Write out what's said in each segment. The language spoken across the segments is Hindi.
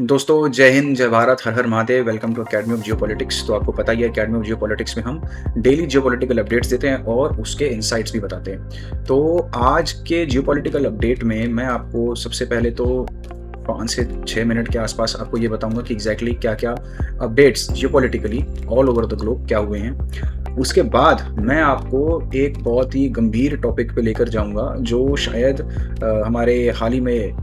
दोस्तों जय हिंद, जय भारत, हर हर Mahadev. Welcome to academy of geopolitics. तो आपको पता ही है, अकेडमी ऑफ जियोपॉलिटिक्स में हम डेली जियोपॉलिटिकल अपडेट्स देते हैं और उसके इनसाइट्स भी बताते हैं। तो आज के जियोपॉलिटिकल अपडेट में मैं आपको सबसे पहले तो 5 से 6 मिनट के आसपास आपको ये बताऊंगा कि एग्जैक्टली क्या क्या updates geopolitically all over the globe क्या हुए हैं। उसके बाद मैं आपको एक बहुत ही गंभीर टॉपिक पे लेकर जाऊंगा जो शायद हमारे हाल ही में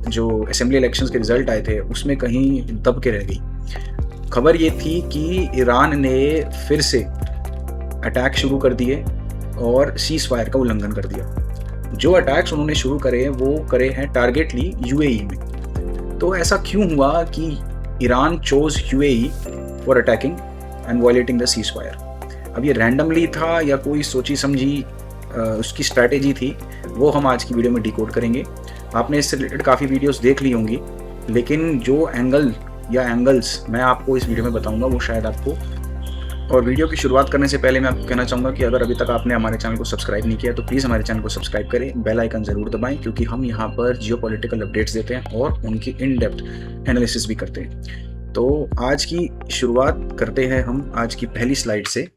जो असेंबली इलेक्शंस के रिजल्ट आए थे उसमें कहीं दब के रह गई। खबर ये थी कि ईरान ने फिर से अटैक शुरू कर दिए और सीज फायर का उल्लंघन कर दिया। जो अटैक्स उन्होंने शुरू करे हैं वो करे हैं टारगेटली यूएई में। तो ऐसा क्यों हुआ कि Iran chose UAE for attacking and violating the cease fire? अब ये रैंडमली था या कोई सोची समझी उसकी स्ट्रैटेजी थी, वो हम आज की वीडियो में डिकोड करेंगे। आपने इससे रिलेटेड काफ़ी वीडियोस देख ली होंगी, लेकिन जो एंगल्स मैं आपको इस वीडियो में बताऊंगा वो शायद आपको। और वीडियो की शुरुआत करने से पहले मैं आपको कहना चाहूँगा कि अगर अभी तक आपने हमारे चैनल को सब्सक्राइब नहीं किया तो प्लीज़ हमारे चैनल को सब्सक्राइब करें, बेल आइकन ज़रूर दबाएं, क्योंकि हम यहाँ पर जियोपॉलिटिकल अपडेट्स देते हैं और उनकी इन डेप्थ एनालिसिस भी करते हैं। तो आज की शुरुआत करते हैं हम आज की पहली स्लाइड से।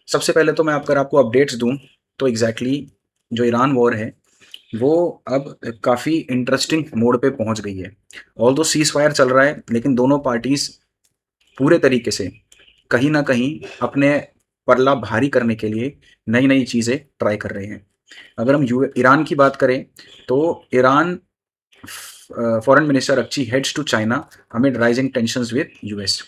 सबसे पहले तो मैं अगर आपको अपडेट्स दूं तो एग्जैक्टली जो ईरान वॉर है वो अब काफ़ी इंटरेस्टिंग मोड पे पहुंच गई है। ऑल्दो सीज फायर चल रहा है, लेकिन दोनों पार्टीज पूरे तरीके से कहीं ना कहीं अपने पल्ला भारी करने के लिए नई नई चीज़ें ट्राई कर रहे हैं। अगर हम ईरान की बात करें तो Iran foreign minister Araghchi heads to China amid rising tensions with US.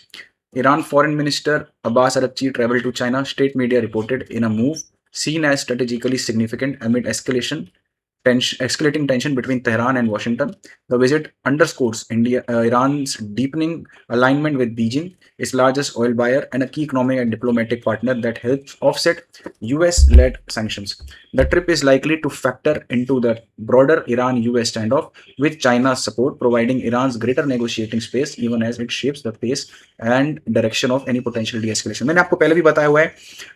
Iran Foreign Minister Abbas Araghchi traveled to China, state media reported, in a move seen as strategically significant amid escalating tension between Tehran and Washington. The visit underscores Iran's deepening alignment with Beijing, its largest oil buyer and a key economic and diplomatic partner that helps offset US-led sanctions. The trip is likely to factor into the broader Iran-US standoff, with China's support providing Iran's greater negotiating space even as it shapes the pace and direction of any potential de-escalation. मैंने आपको पहले भी बताया हुआ है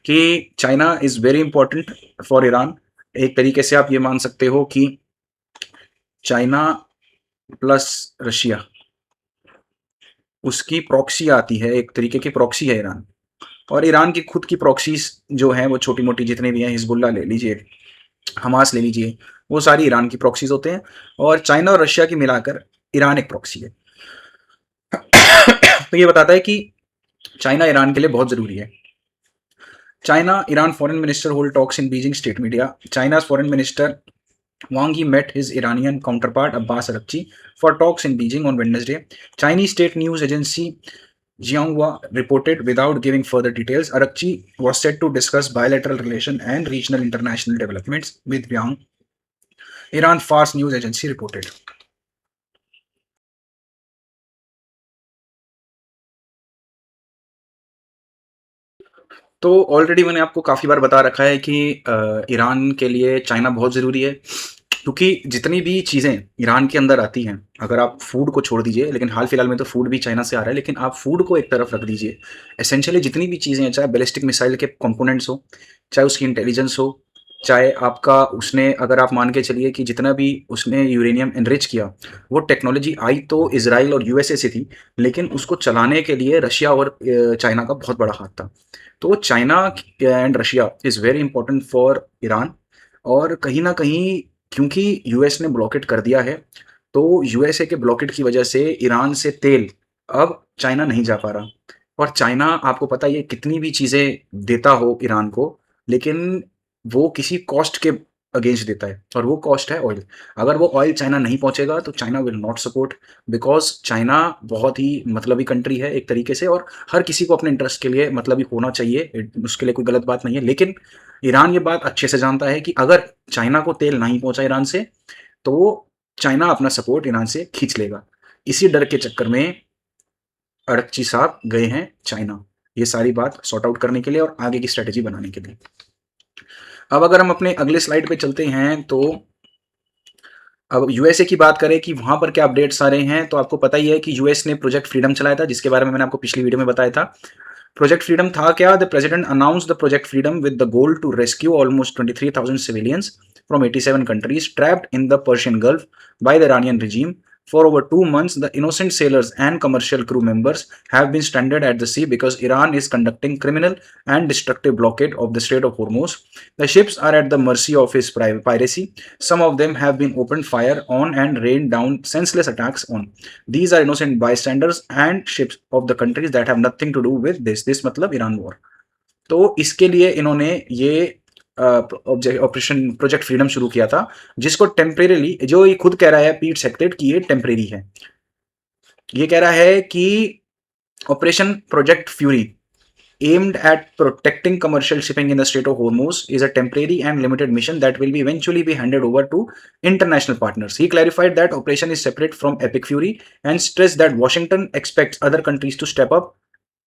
कि China is very important for Iran. एक तरीके से आप ये मान सकते हो कि चाइना प्लस रशिया उसकी प्रॉक्सी आती है, एक तरीके की प्रॉक्सी है ईरान। और ईरान की खुद की प्रॉक्सीज जो हैं वो छोटी मोटी जितने भी हैं, हिजबुल्ला ले लीजिए, हमास ले लीजिए, वो सारी ईरान की प्रॉक्सीज होते हैं। और चाइना और रशिया की मिलाकर ईरान एक प्रॉक्सी है। तो ये बताता है कि चाइना ईरान के लिए बहुत जरूरी है। China Iran foreign minister hold talks in Beijing, state media. China's foreign minister Wang Yi met his Iranian counterpart Abbas Araghchi for talks in Beijing on Wednesday. Chinese state news agency Xinhua reported without giving further details. Araghchi was said to discuss bilateral relations and regional international developments with Wang. Iran Fars news agency reported. तो ऑलरेडी मैंने आपको काफ़ी बार बता रखा है कि ईरान के लिए चाइना बहुत ज़रूरी है, क्योंकि जितनी भी चीज़ें ईरान के अंदर आती हैं, अगर आप फूड को छोड़ दीजिए, लेकिन हाल फिलहाल में तो फूड भी चाइना से आ रहा है, लेकिन आप फूड को एक तरफ रख दीजिए, एसेंशियली जितनी भी चीज़ें हैं, चाहे बैलिस्टिक मिसाइल के कंपोनेंट्स हो, चाहे उसकी इंटेलिजेंस हो, चाहे आपका उसने, अगर आप मान के चलिए कि जितना भी उसने यूरेनियम एनरिच किया, वो टेक्नोलॉजी आई तो इजराइल और यूएसए से थी, लेकिन उसको चलाने के लिए रशिया और चाइना का बहुत बड़ा हाथ था। तो China and Russia is very important for Iran. और कहीं ना कहीं क्योंकि यूएस ने ब्लॉकेट कर दिया है, तो यूएसए के ब्लॉकेट की वजह से ईरान से तेल अब चाइना नहीं जा पा रहा। और चाइना, आपको पता है, कितनी भी चीज़ें देता हो ईरान को, लेकिन वो किसी कॉस्ट के अगेंस्ट देता है, और वो कॉस्ट है ऑयल। अगर वो ऑयल चाइना नहीं पहुंचेगा तो China will not support, because China बहुत ही मतलबी कंट्री है एक तरीके से, और हर किसी को अपने इंटरेस्ट के लिए मतलबी होना चाहिए, उसके लिए कोई गलत बात नहीं है। लेकिन ईरान ये बात अच्छे से जानता है कि अगर चाइना को तेल नहीं पहुंचा ईरान से तो चाइना अपना सपोर्ट ईरान से खींच लेगा। इसी डर के चक्कर में अरगची साहब गए हैं चाइना, ये सारी बात सॉर्ट आउट करने के लिए और आगे की स्ट्रेटेजी बनाने के लिए। अब अगर हम अपने अगले स्लाइड पे चलते हैं तो अब यूएसए की बात करें कि वहां पर क्या अपडेट्स आ रहे हैं, तो आपको पता ही है कि यूएस ने प्रोजेक्ट फ्रीडम चलाया था, जिसके बारे में मैंने आपको पिछली वीडियो में बताया था। प्रोजेक्ट फ्रीडम था क्या? The president announced the project freedom with the goal to rescue almost 23,000 civilians from 87 countries trapped in the Persian Gulf by the Iranian regime For over 2 months, the innocent sailors and commercial crew members have been stranded at the sea because Iran is conducting criminal and destructive blockade of the Strait of Hormuz. The ships are at the mercy of his piracy. Some of them have been opened fire on and rained down senseless attacks on. These are innocent bystanders and ships of the countries that have nothing to do with this मतलब ईरान वॉर। तो इसके लिए इन्होंने ये ऑपरेशन प्रोजेक्ट फ्रीडम शुरू किया था, जिसको टेम्परेरी, जो ये खुद कह रहा है पीट सेक्रेट कि ये टेम्परेरी है। ये कह रहा है कि operation project fury aimed at protecting commercial shipping in the Strait of Hormuz is a temporary and limited mission that will be eventually be handed over to international partners. He clarified that operation is separate from Epic Fury and stressed that Washington expects other countries to step up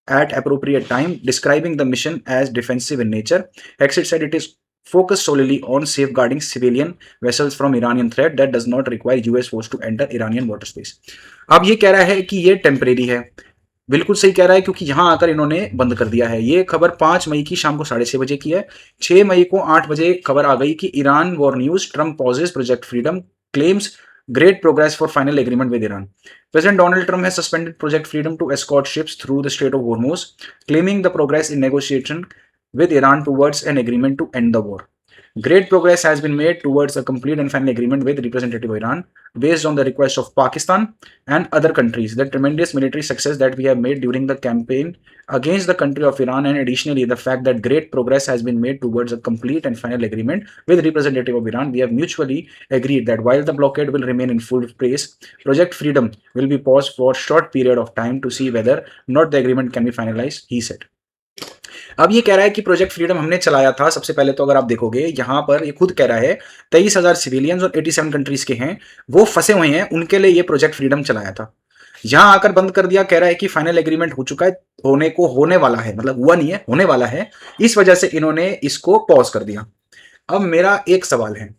at appropriate time, describing the mission as defensive in nature. Exit said it is focused solely on safeguarding civilian vessels from Iranian threat that does not require US force to enter Iranian water space. अब ये कह रहा है कि ये टेम्परेरी है, बिल्कुल सही कह रहा है, क्योंकि यहां आकर इन्होंने बंद कर दिया है। ये खबर 5 मई की शाम को 6:30 बजे की है। 6 मई को 8 बजे खबर आ गई कि Iran war news, Trump pauses project freedom, claims great progress for final agreement with Iran. President Donald Trump has suspended Project Freedom to escort ships through the Strait of Hormuz, claiming the progress in negotiation with Iran towards an agreement to end the war. Great progress has been made towards a complete and final agreement with representative Iran based on the request of Pakistan and other countries. The tremendous military success that we have made during the campaign against the country of Iran, and additionally the fact that great progress has been made towards a complete and final agreement with representative of Iran, we have mutually agreed that while the blockade will remain in full place, Project Freedom will be paused for a short period of time to see whether not the agreement can be finalized, he said. अब ये कह रहा है कि प्रोजेक्ट फ्रीडम हमने चलाया था। सबसे पहले तो अगर आप देखोगे यहाँ पर ये खुद कह रहा है 23,000 सिविलियंस और 87 कंट्रीज के हैं, वो फंसे हुए हैं, उनके लिए ये प्रोजेक्ट फ्रीडम चलाया था। यहां आकर बंद कर दिया। कह रहा है कि फाइनल एग्रीमेंट हो चुका है, होने वाला है, मतलब हुआ नहीं है, होने वाला है, इस वजह से इन्होंने इसको पॉज कर दिया। अब मेरा एक सवाल है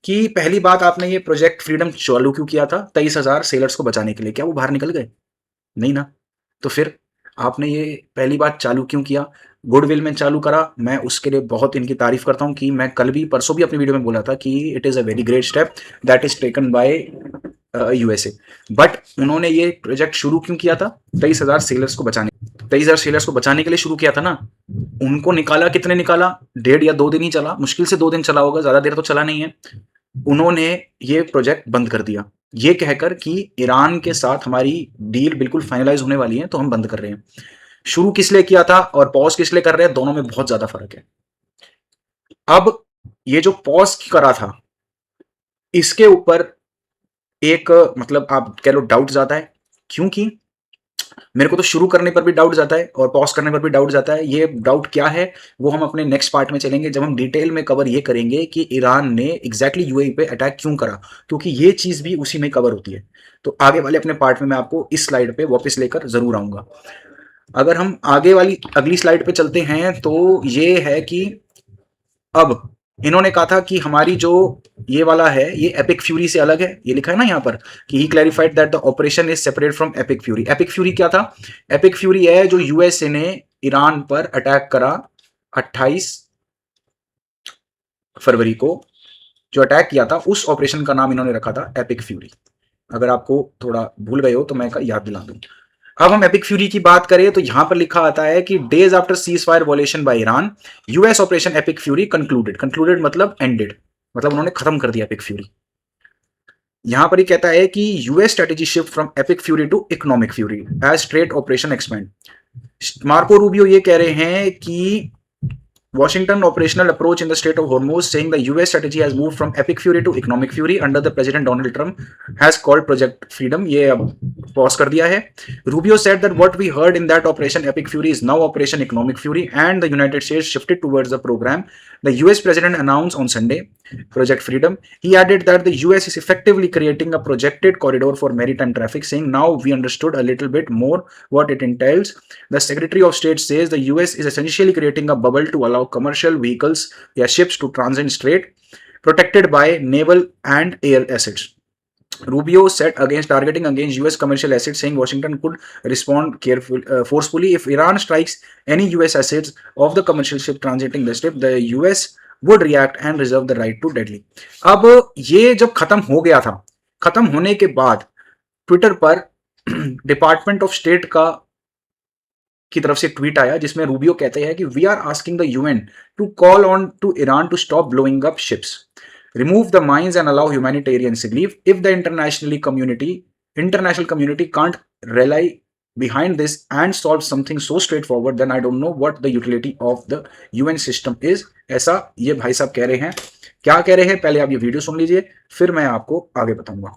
कि पहली बात, आपने ये प्रोजेक्ट फ्रीडम चालू क्यों किया था? 23,000 सेलर्स को बचाने के लिए। क्या वो बाहर निकल गए? नहीं ना। तो फिर आपने ये पहली बात चालू क्यों किया? गुडविल में चालू करा। मैं उसके लिए बहुत इनकी तारीफ करता हूं कि मैं कल भी परसों भी अपनी वीडियो में बोला था कि it is a very great step that is taken by USA. But उन्होंने ये प्रोजेक्ट शुरू क्यों किया था? 23,000 सेलर्स को बचाने 23,000 सेलर्स को बचाने के लिए शुरू किया था ना। उनको निकाला, कितने निकाला? 1.5 या 2 दिन ही चला, मुश्किल से 2 दिन चला होगा, ज्यादा देर तो चला नहीं है। उन्होंने ये प्रोजेक्ट बंद कर दिया, ये कहकर कि ईरान के साथ हमारी डील बिल्कुल फाइनलाइज होने वाली है, तो हम बंद कर रहे हैं। शुरू किस लिए किया था और पॉज किस लिए कर रहे हैं, दोनों में बहुत ज्यादा फर्क है। अब ये जो पॉज करा था, इसके ऊपर एक मतलब आप कह लो डाउट जाता है, क्योंकि मेरे को तो शुरू करने पर भी डाउट जाता है और पॉज करने पर भी डाउट जाता है। ये डाउट क्या है वो हम अपने नेक्स्ट पार्ट में चलेंगे, जब हम डिटेल में कवर ये करेंगे कि ईरान ने एग्जैक्टली यूएई पे अटैक क्यों करा, क्योंकि ये चीज भी उसी में कवर होती है। तो आगे वाले अपने पार्ट में मैं आपको इस स्लाइड पे वापस लेकर जरूर आऊंगा। अगर हम आगे वाली अगली स्लाइड पे चलते हैं तो ये है कि अब इन्होंने कहा था कि हमारी जो ये वाला है ये एपिक फ्यूरी से अलग है। ये लिखा है ना यहाँ पर कि he clarified that the operation is separate from epic Fury. Epic Fury क्या था? एपिक फ्यूरी है जो यूएसए ने ईरान पर अटैक करा 28 फरवरी को, जो अटैक किया था उस ऑपरेशन का नाम इन्होंने रखा था एपिक फ्यूरी। अगर आपको थोड़ा भूल गए हो तो मैं याद दिला दूं। अब हम एपिक फ्यूरी की बात करें तो यहां पर लिखा आता है कि days after cease fire वॉलेशन by Iran, US operation epic fury concluded. Concluded मतलब एंडेड, मतलब उन्होंने खत्म कर दिया एपिक फ्यूरी। यहां पर ही कहता है कि US strategy shift from epic fury to economic fury as strait operation expand. Marco Rubio ये कह रहे हैं कि Washington operational approach in the Strait of Hormuz, saying the US strategy has moved from epic fury to economic fury under the President Donald Trump, has called Project Freedom. ये अब pause कर दिया है। Rubio said that what we heard in that operation epic fury is now operation economic fury, and the United States shifted towards the program the US President announced on Sunday, Project Freedom. He added that the US is effectively creating a projected corridor for maritime traffic, saying now we understood a little bit more what it entails. The Secretary of State says the US is essentially creating a bubble to allow commercial vehicles या ships to transit straight, protected by naval and air assets. Rubio said against targeting against US commercial assets, saying Washington could respond forcefully if Iran strikes any US assets of the commercial ship transiting the strait. The US would react and reserve the right to deadly. अब ये जब खत्म हो गया था, खत्म होने के बाद ट्विटर पर डिपार्टमेंट ऑफ स्टेट का की तरफ से ट्वीट आया जिसमें रूबियो कहते हैं कि we are asking the UN to call on to Iran to stop blowing up ships, remove the mines and allow humanitarian relief. If the international community can't rely behind this and solve something so straightforward, then I don't know what the utility of the UN system is. ऐसा ये भाई साहब कह रहे हैं। क्या कह रहे हैं पहले आप ये वीडियो सुन लीजिए, फिर मैं आपको आगे बताऊंगा।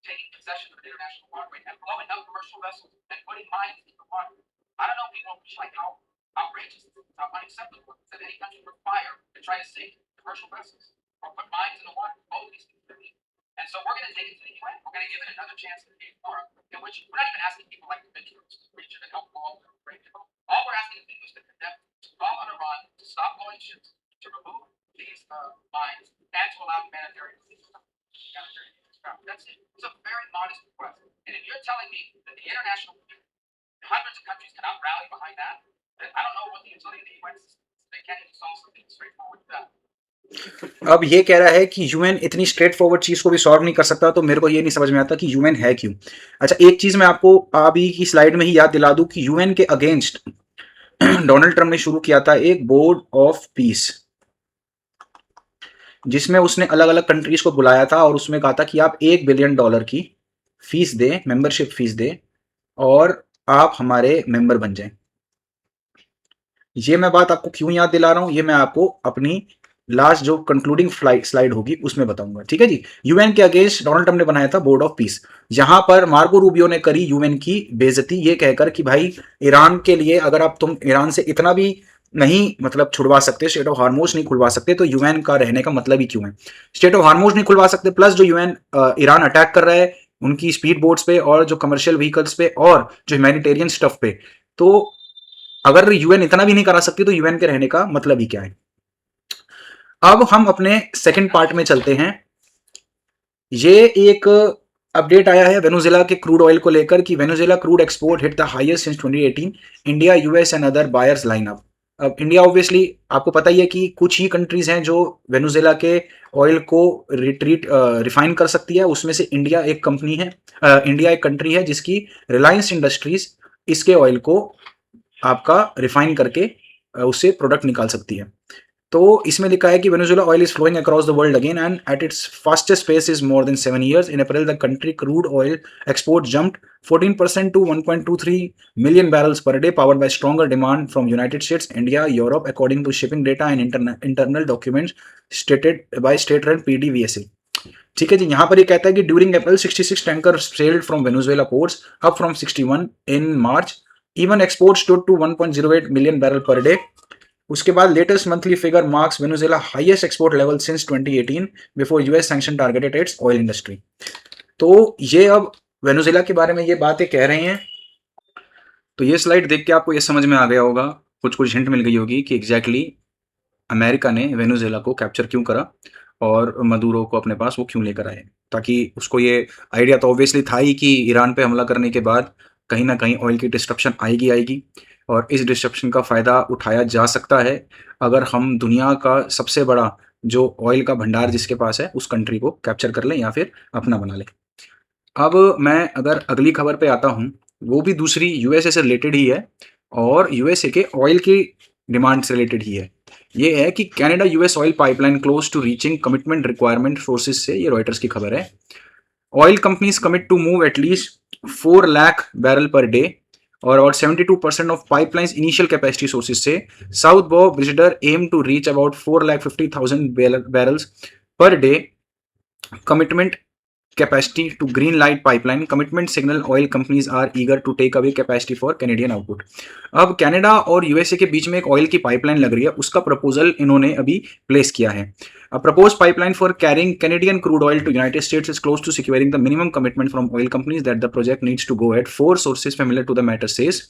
Taking possession of an international waterway and blowing up commercial vessels and putting mines into the water. I don't know, people, like how outrageous this is, how unacceptable that any country would fire to try to sink commercial vessels or put mines in the water. Both of these things are illegal. And so we're going to take it to the UN. We're going to give it another chance in the forum, in which we're not even asking people like the Mitchell's region to help blow up the people. All we're asking them is to condemn, to call on Iran to stop blowing ships, to remove these mines, and to allow humanitarian assistance. That's it. It's a very modest request. And if you're telling me that the international hundreds of countries cannot rally behind that, then I don't know what the utility of the UN system is. They can't even solve something straightforward with that. अब ये कह रहा है कि यूएन इतनी स्ट्रेट फॉरवर्ड चीज को भी सॉल्व नहीं कर सकता, तो मेरे को ये नहीं समझ में आता कि यूएन है क्यों। अच्छा, एक चीज मैं आपको अभी की स्लाइड में ही याद दिला दूं कि यूएन के अगेंस्ट डोनाल्ड ट्रम्प ने शुरू किया था एक बोर्ड ऑफ पीस, जिसमें उसने अलग अलग कंट्रीज को बुलाया था और उसमें कहा था कि आप $1 बिलियन की फीस दें, मेंबरशिप फीस दें और आप हमारे मेंबर बन जाएं। ये मैं बात आपको क्यों याद दिला रहा हूं, ये मैं आपको अपनी लास्ट जो कंक्लूडिंग स्लाइड होगी उसमें बताऊंगा, ठीक है जी। यूएन के अगेंस्ट डोनाल्ड ट्रम्प ने बनाया था बोर्ड ऑफ पीस, जहां पर मार्को रूबियो ने करी यूएन की बेइज्जती ये कहकर कि भाई ईरान के लिए अगर आप तुम ईरान से इतना भी नहीं मतलब छुड़वा सकते, स्टेट ऑफ हार्मोज नहीं खुलवा सकते, तो यूएन का रहने का मतलब ही क्यों है। स्टेट ऑफ हार्मोज नहीं खुलवा सकते, प्लस जो यूएन ईरान अटैक कर रहा है उनकी स्पीड बोट्स पे और जो कमर्शियल व्हीकल्स पे और जो ह्यूमैनिटेरियन स्टफ पे, तो अगर यूएन इतना भी नहीं करा सकती तो यूएन के रहने का मतलब ही क्या है। अब हम अपने सेकंड पार्ट में चलते हैं। ये एक अपडेट आया है वेनेजुएला के क्रूड ऑयल को लेकर कि Venezuela crude export hit the highest since 2018, India, US and other buyers line up. अब इंडिया ऑब्वियसली आपको पता ही है कि कुछ ही कंट्रीज हैं जो वेनेजुएला के ऑयल को रिफाइन कर सकती है, उसमें से इंडिया एक कंपनी है, इंडिया एक कंट्री है जिसकी रिलायंस इंडस्ट्रीज इसके ऑयल को आपका रिफाइन करके उससे प्रोडक्ट निकाल सकती है। तो इसमें लिखा है कि Venezuela oil is flowing across the world again and at its fastest pace is more than 7 years. In April, the country crude oil export jumped 14% to 1.23 million barrels per day, powered by stronger demand from United States, India, Europe, according to shipping data and internal documents stated by state-run PDVSA. ठीक है जी, यहाँ पर ये कहता है कि during April 66 tanker sailed from Venezuela ports, up from 61 in March. Even export stood to 1.08 million barrel per day. उसके बाद latest monthly figure marks Venezuela highest export level since 2018 before US sanction targeted its oil industry. तो ये अब वेनेजुएला के बारे में ये बातें कह रहे हैं। तो ये स्लाइड देख के आपको ये समझ में आ गया होगा, कुछ कुछ हिंट मिल गई होगी कि एग्जैक्टली अमेरिका ने वेनेजुएला को कैप्चर क्यों करा और मदुरो को अपने पास वो क्यों लेकर आए, ताकि उसको ये आइडिया तो ऑब्वियसली था ही कि ईरान पे हमला करने के बाद कहीं ना कहीं ऑयल की डिस्ट्रप्शन आएगी और इस डिस्ट्रप्शन का फ़ायदा उठाया जा सकता है अगर हम दुनिया का सबसे बड़ा जो ऑयल का भंडार जिसके पास है उस कंट्री को कैप्चर कर लें या फिर अपना बना लें। अब मैं अगर अगली खबर पे आता हूँ, वो भी दूसरी यूएसए से रिलेटेड ही है और यूएसए के ऑयल की डिमांड से रिलेटेड ही है। ये है कि Canada US oil pipeline close to reaching commitment requirement sources से, ये रॉयटर्स की खबर है। Oil companies commit to move at least 4 lakh barrel per day और about 72% of pipelines initial capacity sources से। साउथ बो ब्रिजडर aim to reach about 4,50,000 barrels per day commitment capacity to green light pipeline. Commitment signal oil companies are eager to take away capacity for Canadian output. अब कनाडा और यूएसए के बीच में एक ऑयल की पाइपलाइन लग रही है, उसका प्रपोजल इन्होंने अभी प्लेस किया है। A proposed pipeline for carrying Canadian crude oil to United States is close to securing the minimum commitment from oil companies that the project needs to go at. 4 sources familiar to the matter says.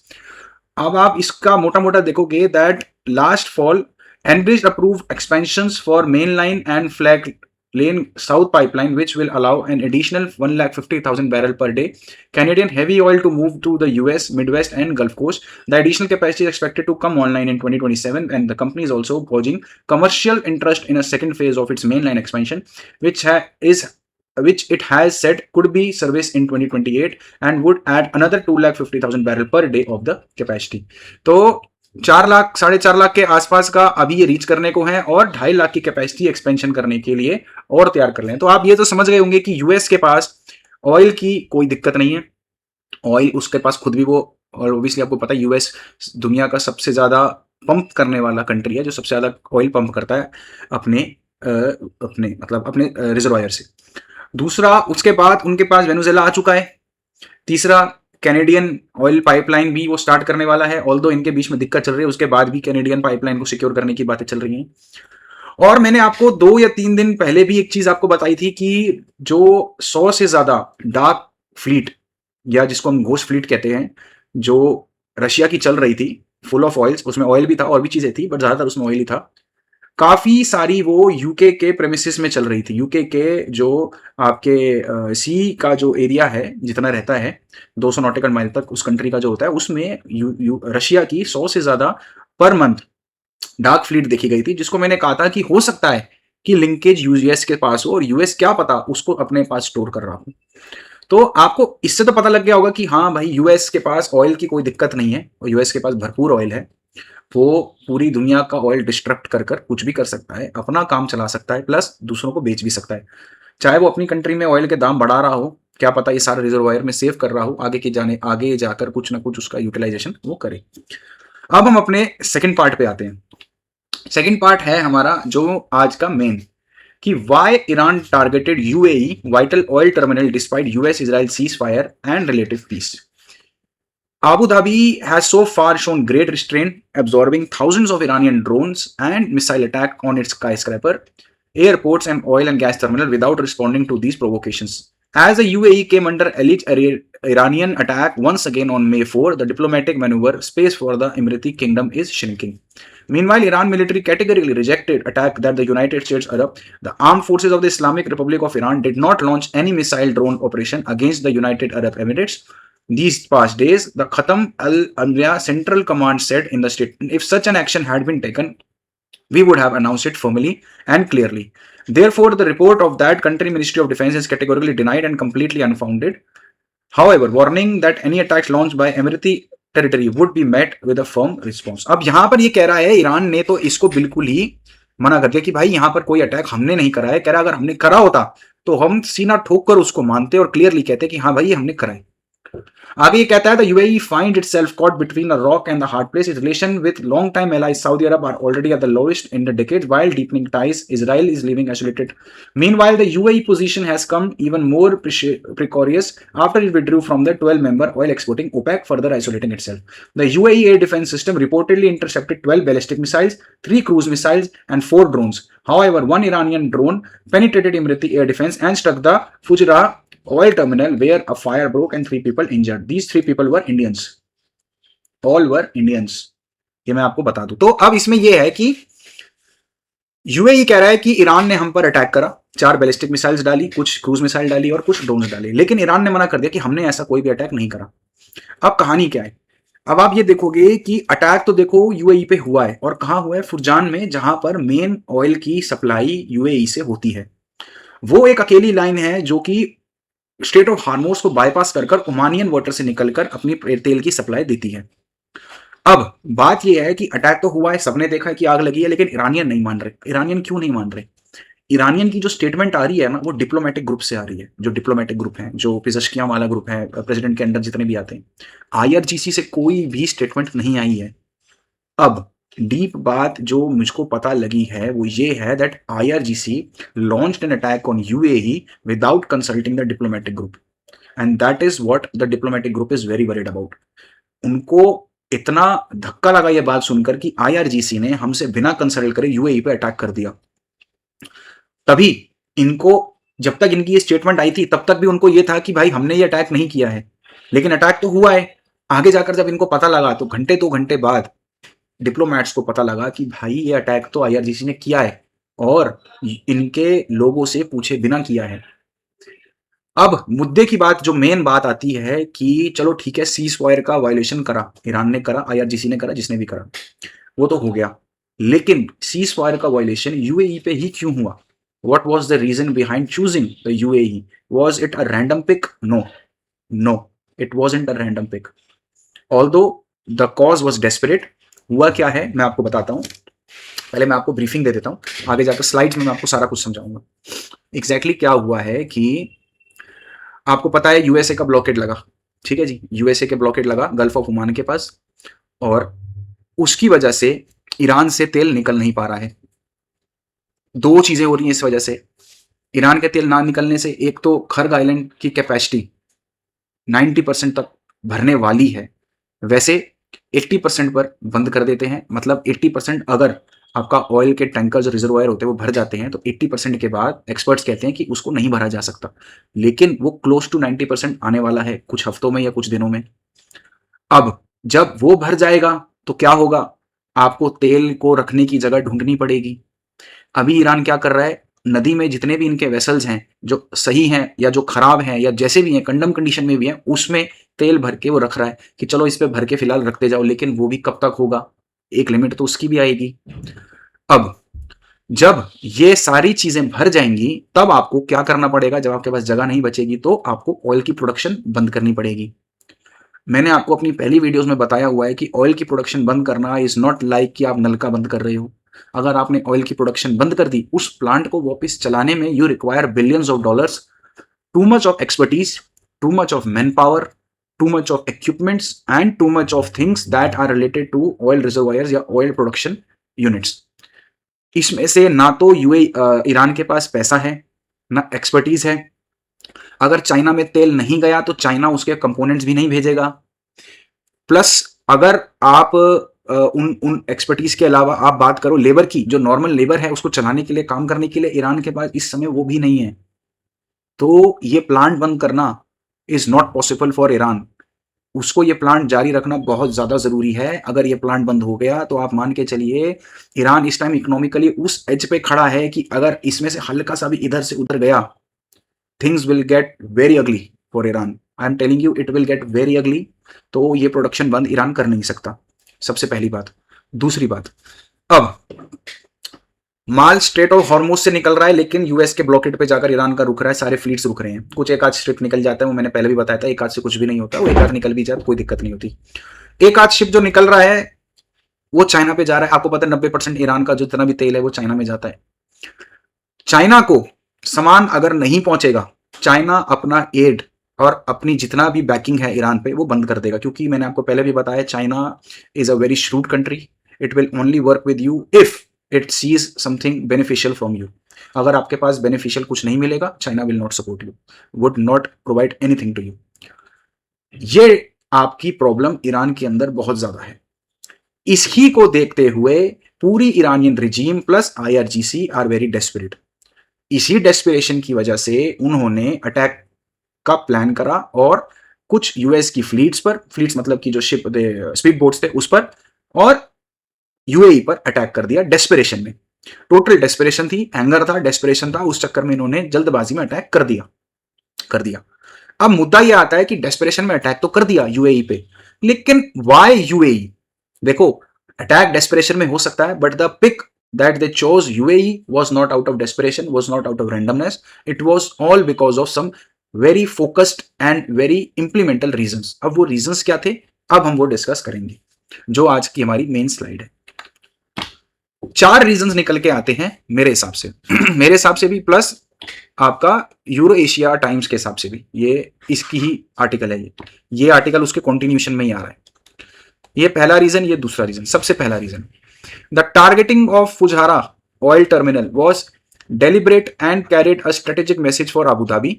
अब आप इसका मोटा मोटा देखोगे that last fall Enbridge approved expansions for mainline and flag lane south pipeline, which will allow an additional 150,000 barrel per day Canadian heavy oil to move to the US, Midwest, and Gulf Coast. The additional capacity is expected to come online in 2027, and the company is also purging commercial interest in a second phase of its mainline expansion, which it has said could be serviced in 2028 and would add another 250,000 barrel per day of the capacity. तो 4 लाख 4.5 लाख के आसपास का अभी ये रीच करने को है और 2.5 लाख की कैपेसिटी एक्सपेंशन करने के लिए और तैयार कर लें। तो आप ये तो समझ गए होंगे कि यूएस के पास ऑयल की कोई दिक्कत नहीं है। ऑयल उसके पास खुद भी वो, और ओब्वियसली आपको पता है यूएस दुनिया का सबसे ज्यादा पंप करने वाला कंट्री है, जो सबसे ज्यादा ऑयल पंप करता है अपने अपने रिजर्वायर से। दूसरा, उसके बाद उनके पास वेनेजुएला आ चुका है। तीसरा, कैनेडियन ऑयल पाइपलाइन भी वो स्टार्ट करने वाला है, ऑल्दो इनके बीच में दिक्कत चल रही है, उसके बाद भी कैनेडियन पाइपलाइन को सिक्योर करने की बातें चल रही हैं। और मैंने आपको 2 या 3 दिन पहले भी एक चीज आपको बताई थी कि जो 100 से ज्यादा डार्क फ्लीट, या जिसको हम घोस्ट फ्लीट कहते हैं, जो रशिया की चल रही थी फुल ऑफ ऑयल्स, उसमें ऑयल भी था और भी चीजें थी, बट ज्यादातर उसमें ऑयल ही था। काफी सारी वो यूके के प्रेमिसेस में चल रही थी। यूके के जो आपके सी का जो एरिया है जितना रहता है 200 नॉटिकल माइल तक उस कंट्री का जो होता है, उसमें रशिया की 100 से ज्यादा पर मंथ डार्क फ्लीट देखी गई थी, जिसको मैंने कहा था कि हो सकता है कि लिंकेज यूएस के पास हो और यूएस क्या पता उसको अपने पास स्टोर कर रहा हो। तो आपको इससे तो पता लग गया होगा कि हाँ भाई, यूएस के पास ऑयल की कोई दिक्कत नहीं है और यूएस के पास भरपूर ऑयल है। वो पूरी दुनिया का ऑयल डिस्ट्रक्ट कर कुछ भी कर सकता है, अपना काम चला सकता है, प्लस दूसरों को बेच भी सकता है। चाहे वो अपनी कंट्री में ऑयल के दाम बढ़ा रहा हो, क्या पता ये सारा रिजर्वायर में सेव कर रहा हो, आगे जाकर कुछ ना कुछ उसका यूटिलाइजेशन वो करे। अब हम अपने सेकंड पार्ट पे आते हैं। सेकंड पार्ट है हमारा जो आज का मेन, कि why Iran targeted UAE vital oil terminal despite US Israel ceasefire and relative peace. Abu Dhabi has so far shown great restraint, absorbing thousands of Iranian drones and missile attack on its skyscraper, airports, and oil and gas terminal without responding to these provocations. As the UAE came under alleged Iranian attack once again on May 4, the diplomatic maneuver space for the Emirati kingdom is shrinking. Meanwhile, Iran military categorically rejected attack that the United States Arab, the armed forces of the Islamic Republic of Iran did not launch any missile drone operation against the United Arab Emirates these past days. The Khatam al-Amriya Central Command said in the statement, if such an action had been taken, we would have announced it formally and clearly. Therefore, the report of that country Ministry of Defense is categorically denied and completely unfounded. However, warning that any attacks launched by Emirati territory would be met with a firm response. अब यहां पर ये कह रहा है, ईरान ने तो इसको बिल्कुल ही मना कर दिया कि भाई यहां पर कोई अटैक हमने नहीं करा है। कह रहा अगर हमने करा होता तो हम सीना ठोक कर उसको मानते और क्लियरली कहते कि हाँ भाई ये हमने करा है। आगे ये कहता है, the UAE find itself caught between a rock and the hard place. Its relation with long-time allies Saudi Arab are already at the lowest in the decades, while deepening ties, Israel is living isolated. Meanwhile, the UAE position has come even more precarious after it withdrew from the 12-member oil exporting OPEC, further isolating itself. The UAE air defense system reportedly intercepted 12 ballistic missiles, 3 cruise missiles, and 4 drones. However, one Iranian drone penetrated Emirati air defense and struck the Fujairah oil terminal, where a fire broke and 3 people injured. These 3 people were Indians. All were Indians. ये मैं आपको बता दूं। तो अब इसमें यह है कि यूएई कह रहा है कि ईरान ने हम पर अटैक करा, 4 बैलिस्टिक मिसाइल्स डाली, कुछ क्रूज मिसाइल डाली और कुछ ड्रोन्स डाली, लेकिन ईरान ने मना कर दिया कि हमने ऐसा कोई भी अटैक नहीं करा। अब कहानी क्या है? अब आप ये देखोगे कि अटैक तो देखो यूएई पे हुआ है, और कहां हुआ है? फुरजान में, जहां पर मेन ऑयल की सप्लाई यूएई से होती है। वो एक अकेली लाइन है जो कि स्टेट ऑफ हार्मोस को बाईपास कर ओमानियन वाटर से निकलकर अपनी तेल की सप्लाई देती है। अब बात यह है कि अटैक तो हुआ है, सबने देखा है कि आग लगी है, लेकिन ईरानियन नहीं मान रहे। ईरानियन क्यों नहीं मान रहे? ईरानियन की जो स्टेटमेंट आ रही है ना, वो डिप्लोमेटिक ग्रुप से आ रही है। जो डिप्लोमेटिक ग्रुप है, जो पिज़ेश्कियान वाला ग्रुप है, प्रेसिडेंट के अंडर जितने भी आते हैं, आईआरजीसी से कोई भी स्टेटमेंट नहीं आई है। अब डीप बात जो मुझको पता लगी है वो ये है that IRGC launched an attack on UAE without consulting the diplomatic group, and that is what the diplomatic group is very worried about. उनको इतना धक्का लगा ये बात सुनकर कि IRGC ने हमसे बिना कंसल्ट करे UAE पे अटैक कर दिया। तभी इनको, जब तक इनकी ये स्टेटमेंट आई थी तब तक भी उनको ये था कि भाई हमने ये अटैक नहीं किया है, लेकिन अटैक तो हुआ है। आगे जाकर जब इनको पता लगा तो घंटे 2 घंटे बाद डिप्लोमैट्स को पता लगा कि भाई ये अटैक तो IRGC ने किया है, और इनके लोगों से पूछे बिना किया है। अब मुद्दे की बात, जो मेन बात आती है कि चलो ठीक है, सीज फायर का वायलेशन करा, ईरान ने करा, आईआरजीसी ने करा, जिसने भी करा, वो तो हो गया। लेकिन सीज फायर का वायलेशन यूएई पे ही क्यों हुआ? What was the reason behind choosing the UAE? Was it a random pick? No, no, it wasn't a random pick. Although the cause was desperate. हुआ क्या है मैं आपको बताता हूँ। पहले मैं आपको ब्रीफिंग दे देता हूँ, आगे जाकर स्लाइड्स में मैं आपको सारा कुछ समझाऊंगा। एग्जैक्टली क्या हुआ है कि आपको पता है यूएसए का ब्लॉकेड लगा, ठीक है जी, यूएसए के ब्लॉकेड लगा गल्फ ऑफ ओमान के पास, और उसकी वजह से ईरान से तेल निकल नहीं पा रहा है। दो चीजें हो रही हैं इस वजह से। ईरान के तेल ना निकलने से एक तो खर्ग आइलैंड की कैपेसिटी 90% तक भरने वाली है, वैसे 80% पर बंद कर देते हैं। मतलब 80% अगर आपका ऑयल के टैंकर जो रिजर्वायर होते हैं वो भर जाते हैं तो 80% के बाद एक्सपर्ट्स कहते हैं कि उसको नहीं भरा जा सकता, लेकिन वो क्लोज टू 90% आने वाला है कुछ हफ्तों में या कुछ दिनों में। अब जब वो भर जाएगा तो क्या होगा? आपको तेल को रखने की जगह ढूंढनी पड़ेगी। अभी ईरान क्या कर रहा है, नदी में जितने भी इनके वेसल्स हैं जो सही हैं या जो खराब हैं या जैसे भी हैं, कंडम कंडीशन में भी हैं, उसमें तेल भर के वो रख रहा है कि चलो इस पे भर के फिलहाल रखते जाओ, लेकिन वो भी कब तक होगा? एक लिमिट तो उसकी भी आएगी। अब जब ये सारी चीजें भर जाएंगी तब आपको क्या करना पड़ेगा? जब आपके पास जगह नहीं बचेगी तो आपको ऑयल की प्रोडक्शन बंद करनी पड़ेगी। मैंने आपको अपनी पहली वीडियोस में बताया हुआ है कि ऑयल की प्रोडक्शन बंद करना इज नॉट लाइक कि आप नलका बंद कर रहे हो। अगर आपने ऑयल की प्रोडक्शन बंद कर दी, उस प्लांट को वापस चलाने में you require billions of dollars, too much of expertise, too much of manpower, too much of equipments and too much of things that are related to oil reservoirs या ऑयल प्रोडक्शन यूनिट्स। इसमें से ना तो ईरान के पास पैसा है, ना एक्सपर्टीज है। अगर चाइना में तेल नहीं गया तो चाइना उसके कंपोनेंट्स भी नहीं भेजेगा। प्लस अगर आप उन उन एक्सपर्टीज के अलावा आप बात करो लेबर की, जो नॉर्मल लेबर है उसको चलाने के लिए, काम करने के लिए ईरान के पास इस समय वो भी नहीं है। तो ये प्लांट बंद करना is not possible for Iran. उसको ये प्लांट जारी रखना बहुत ज्यादा जरूरी है। अगर ये प्लांट बंद हो गया तो आप मान के चलिए ईरान इस टाइम इकोनॉमिकली उस एज पे खड़ा है कि अगर इसमें से हल्का सा भी इधर से उधर गया, things will get very ugly for Iran. I am telling you, it will get very ugly. तो ये प्रोडक्शन बंद ईरान कर नहीं सकता, सबसे पहली बात। दूसरी बात, अब माल स्ट्रेट ऑफ हॉर्मुज से निकल रहा है, लेकिन यूएस के ब्लॉकेट पे जाकर ईरान का रुक रहा है, सारे फ्लीट्स रुक रहे हैं। कुछ एक आध शिप निकल जाता है, वो मैंने पहले भी बताया था, एक आध से कुछ भी नहीं होता, वो एक आध निकल भी जाए तो कोई दिक्कत नहीं होती। एक आध शिप जो निकल रहा है वो चाइना पे जा रहा है। आपको पता है 90% ईरान का जितना भी तेल है वो चाइना में जाता है। चाइना को सामान अगर नहीं पहुंचेगा, चाइना अपना एड और अपनी जितना भी बैकिंग है ईरान पे वो बंद कर देगा, क्योंकि मैंने आपको पहले भी बताया China is a very shrewd country. It will only work with you if it sees something beneficial from you. अगर आपके पास बेनिफिशियल कुछ नहीं मिलेगा, China will not support you, would not provide anything to you. ये आपकी प्रॉब्लम ईरान के अंदर बहुत ज्यादा है। इसी को देखते हुए पूरी Iranian regime plus IRGC are very desperate. इसी डेस्परेशन की वजह से उन्होंने अटैक का प्लान करा और कुछ यूएस की फ्लीट्स पर, फ्लीट्स मतलब की जो शिप स्पीड बोट्स थे उस पर, और यूएई पर अटैक कर दिया डेस्परेशन में। टोटल डेस्परेशन थी, एंगर था, डेस्परेशन था, उस चक्कर में इन्होंने जल्दबाजी में अटैक कर दिया। अब मुद्दा यह आता है कि डेस्परेशन में अटैक तो कर दिया यूएई पे, लेकिन वाई यूएई? देखो, अटैक डेस्परेशन में हो सकता है, but the pick that they chose UAE was not out of desperation, was not out of randomness. It was all because of some very focused and very implemental reasons. अब वो reasons क्या थे, अब हम वो डिस्कस करेंगे, जो आज की हमारी मेन स्लाइड है। 4 रीजंस निकल के आते हैं मेरे हिसाब से मेरे हिसाब से भी, प्लस आपका यूरो एशिया टाइम्स के हिसाब से भी। ये इसकी ही आर्टिकल है, ये आर्टिकल उसके कॉन्टिन्यूशन में ही आ रहा है। ये पहला रीजन, ये दूसरा रीजन। सबसे पहला reason, the targeting of Fujairah oil terminal was deliberate and carried a strategic message for Abu Dhabi.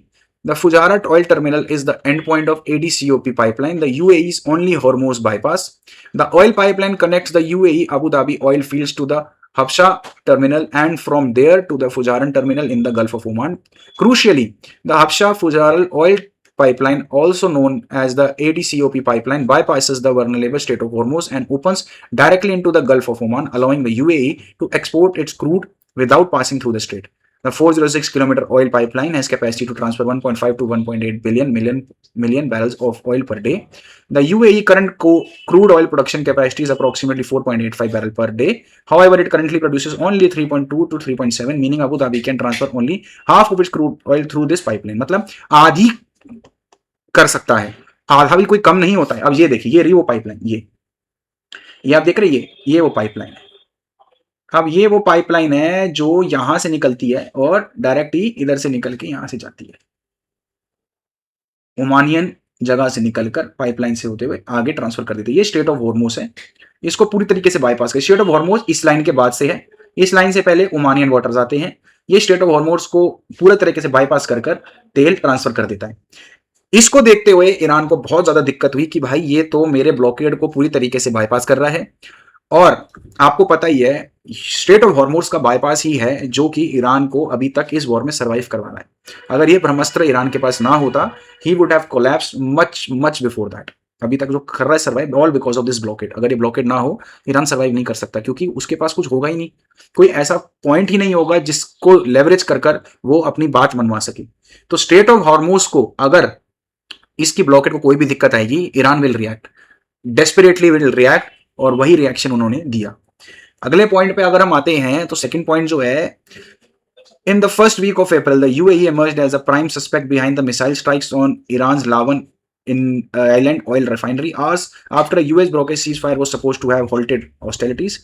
The Fujairah oil terminal is the endpoint of ADCOP pipeline, the UAE's only Hormuz bypass. The oil pipeline connects the UAE Abu Dhabi oil fields to the Habsha terminal and from there to the Fujairah terminal in the Gulf of Oman. Crucially, the Habsha Fujairah oil pipeline, also known as the ADCOP pipeline, bypasses the vulnerable Strait of Hormuz and opens directly into the Gulf of Oman, allowing the UAE to export its crude without passing through the strait. The 406-kilometer oil pipeline has capacity to transfer 1.5 to 1.8 million barrels of oil per day. The UAE current crude oil production capacity is approximately 4.85 barrel per day. However, it currently produces only 3.2 to 3.7, meaning Abu Dhabi can transfer only half of its crude oil through this pipeline. मतलब आधी कर सकता है, आधा भी कोई कम नहीं होता है। अब ये देखिए, ये रही वो पाइपलाइन, ये आप देख रहे हैं, ये वो पाइपलाइन है। अब ये वो पाइपलाइन है जो यहां से निकलती है और डायरेक्ट ही इधर से निकल के यहां से जाती है, ओमानियन जगह से निकलकर पाइपलाइन से होते हुए आगे ट्रांसफर कर देती है। ये स्ट्रेट ऑफ हॉर्मोज है, इसको पूरी तरीके से बाईपास कर। स्ट्रेट ऑफ हॉर्मोज इस लाइन के बाद से है, इस लाइन से पहले ओमानियन वाटर्स आते हैं। ये स्ट्रेट ऑफ हॉर्मोज को पूरे तरीके से बाईपास कर तेल ट्रांसफर कर देता है। इसको देखते हुए ईरान को बहुत ज्यादा दिक्कत हुई कि भाई ये तो मेरे ब्लॉकेड को पूरी तरीके से बाईपास कर रहा है, और आपको पता ही है स्ट्रेट ऑफ हॉर्मोज का बाईपास ही है जो कि ईरान को अभी तक इस वॉर में सर्वाइव करवाना है। अगर ये ब्रह्मास्त्र ईरान के पास ना होता, he would have collapsed much before that. अभी तक जो कर रहा है survive all because of this blockade. अगर ये ब्लॉकेड ना हो, ईरान सर्वाइव नहीं कर सकता, क्योंकि उसके पास कुछ होगा ही नहीं, कोई ऐसा पॉइंट ही नहीं होगा जिसको लेवरेज कर वो अपनी बात मनवा सके। तो स्ट्रेट ऑफ हॉर्मोज को अगर इसकी ब्लॉकेट को कोई भी दिक्कत आएगी, Iran will react, desperately will react, और वही रिएक्शन उन्होंने दिया। अगले पॉइंट पे अगर हम आते हैं तो सेकंड पॉइंट जो है, in the first week of April the UAE emerged as a prime suspect behind the missile strikes on Iran's Lavan in island oil refinery hours after a US brokered ceasefire was supposed to have halted hostilities.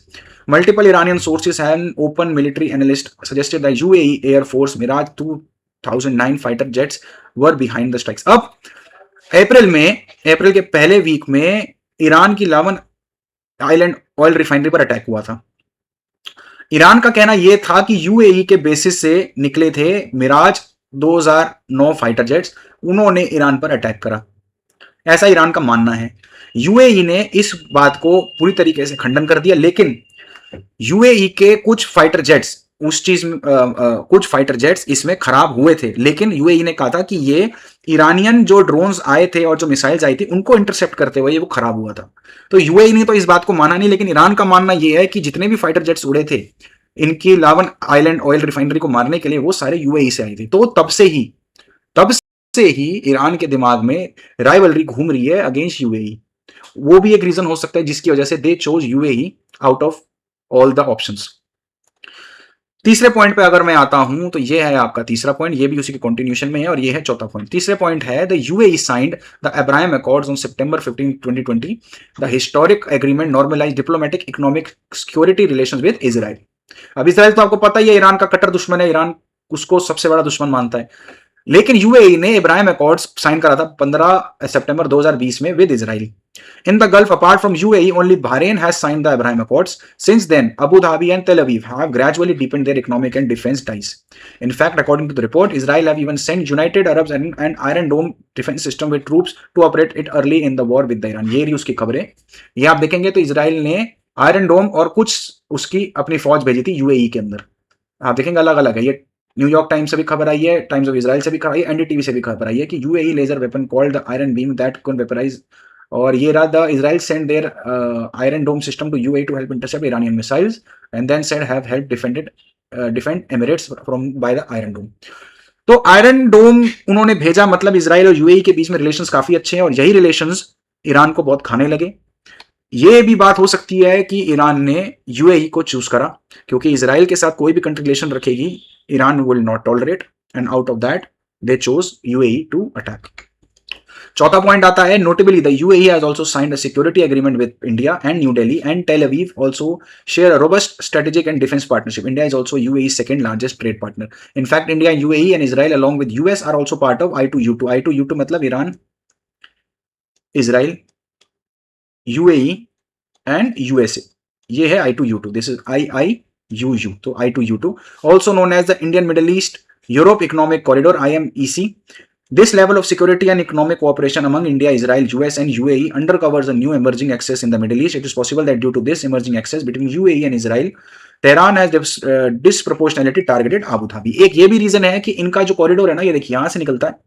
Multiple Iranian sources and open military analysts suggested that UAE Air Force Mirage 2009 fighter jets were behind the strikes. अब अप्रैल के पहले वीक में ईरान की लावन आइलैंड ऑयल रिफाइनरी पर अटैक हुआ था। ईरान का कहना यह था कि यूएई के बेसिस से निकले थे मिराज 2009 फाइटर जेट्स, उन्होंने ईरान पर अटैक करा, ऐसा ईरान का मानना है। यूएई ने इस बात को पूरी तरीके से खंडन कर दिया, लेकिन यूएई के कुछ फाइटर जेट्स कुछ फाइटर जेट्स इसमें खराब हुए थे, लेकिन यूएई ने कहा था कि ये ईरानियन जो ड्रोन्स आए थे और जो मिसाइल्स आई थी उनको इंटरसेप्ट करते हुए वो खराब हुआ था। तो यूएई ने तो इस बात को माना नहीं, लेकिन ईरान का मानना यह है कि जितने भी फाइटर जेट्स उड़े थे इनकी लावन आइलैंड ऑयल रिफाइनरी को मारने के लिए, वो सारे यूएई से आए थे। तो तब से ही ईरान के दिमाग में राइवलरी घूम रही है अगेंस्ट यूएई। वो भी एक रीजन हो सकता है जिसकी वजह से they chose UAE out of all the options. तीसरे पॉइंट पे अगर मैं आता हूं तो ये है आपका तीसरा पॉइंट, ये भी उसी के कंटिन्यूएशन में है, और ये है चौथा पॉइंट। तीसरे पॉइंट है the UAE signed the Abraham Accords on September 15, 2020। The historic agreement normalize diplomatic economic security relations with Israel. अब इजराइल तो आपको पता ही है ईरान का कट्टर दुश्मन है, ईरान उसको सबसे बड़ा दुश्मन मानता है, लेकिन यूएई ने इब्राहिम अकॉर्ड्स साइन करा था 15 सितंबर 2020 में with Israel. In the Gulf, apart from UAE, only Bahrain has signed the Abraham Accords. Since then, Abu Dhabi and Tel Aviv have gradually deepened their economic and defense ties. In fact, according to the report, Israel have even sent United Arab and Iron Dome defense system with troops to operate it early in the war with the Iran. ये रही उसकी खबरें। ये आप देखेंगे तो इजराइल ने आयरन डोम और कुछ उसकी अपनी फौज भेजी थी यूएई के अंदर। आप देखेंगे अलग अलग है, ये न्यूयॉर्क टाइम्स से भी खबर आई है, टाइम्स ऑफ इजराइल से भी खबर आई है, एनडीटीवी से भी खबर आई है कि UAE laser weapon called the Iron Beam that can vaporise, और ये रहा the Israel send their Iron Dome system to UAE to help intercept Iranian missiles and then said have help defend Emirates from by the Iron Dome. तो आयरन डोम उन्होंने भेजा, मतलब इजराइल और यूएई के बीच में रिलेशंस काफी अच्छे हैं, और यही रिलेशंस ईरान को बहुत खाने लगे। ये भी बात हो सकती है कि ईरान ने यूएई को चूज करा, क्योंकि इजराइल के साथ कोई भी कंट्री रिलेशन रखेगी Iran will not tolerate, and out of that they chose UAE to attack. चौथा पॉइंट आता है, notably the UAE has also signed a security agreement with India and New Delhi and Tel Aviv also share a robust strategic and defence partnership. India is also यूएई's second largest trade partner. In fact, India, UAE and Israel along with US are also part of I2U2. I2U2 मतलब Iran, Israel, UAE and USA, ये है I2U2। दिस इज IIUU, तो I2U2 also known as the Indian Middle East Europe Economic Corridor, IMEC. This level of security and economic cooperation among India, Israel, US and UAE undercovers a new emerging axis in the Middle East. It is possible that due to this emerging axis between UAE and Israel, Tehran has disproportionately targeted Abu Dhabi. एक ये भी रीजन है कि इनका जो कॉरिडोर है ना, ये देखिए यहाँ से निकलता है,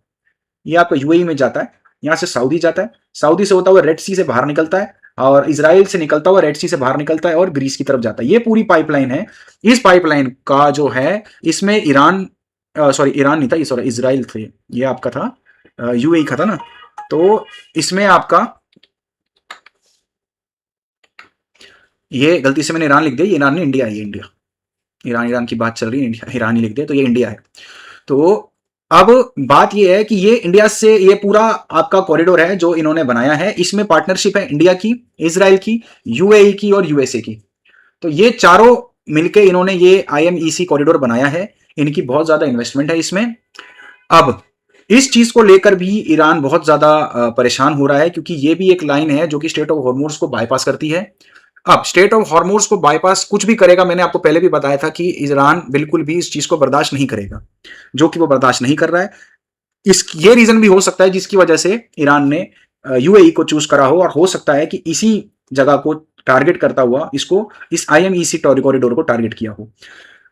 ये आपका यूएई में जाता है, यहाँ से सऊदी जाता है, सऊदी से होता हुआ रेड सी से बाहर निकलता है, और इजराइल से निकलता हुआ रेड सी से बाहर निकलता है और ग्रीस की तरफ जाता है। ये पूरी पाइपलाइन है। इस पाइपलाइन का जो है, इसमें ईरान, सॉरी ईरान नहीं था ये, सॉरी इजराइल थे, ये आपका था यूएई का था ना। तो इसमें आपका, ये गलती से मैंने ईरान लिख दिया, ये ईरान नहीं, इंडिया है, ये इंडिया। ईरान ईरान की बात चल रही है, इंडिया ईरान ही लिख दिया, तो ये इंडिया है। तो अब बात ये है कि ये इंडिया से, ये पूरा आपका कॉरिडोर है जो इन्होंने बनाया है। इसमें पार्टनरशिप है इंडिया की, इजराइल की, यूएई की और यूएसए की। तो ये चारों मिलके इन्होंने ये आईएमईसी कॉरिडोर बनाया है। इनकी बहुत ज्यादा इन्वेस्टमेंट है इसमें। अब इस चीज को लेकर भी ईरान बहुत ज्यादा परेशान हो रहा है, क्योंकि ये भी एक लाइन है जो कि स्टेट ऑफ हॉर्मोज को बाईपास करती है। अब स्टेट ऑफ हॉर्मोज को बाईपास कुछ भी करेगा, मैंने आपको पहले भी बताया था कि ईरान बिल्कुल भी इस चीज को बर्दाश्त नहीं करेगा, जो कि वो बर्दाश्त नहीं कर रहा है। इस ये रीजन भी हो सकता है जिसकी वजह से ईरान ने यूएई को चूज करा हो, और हो सकता है कि इसी जगह को टारगेट करता हुआ इसको, इस आईएमईसी कॉरिडोर को टारगेट किया हो।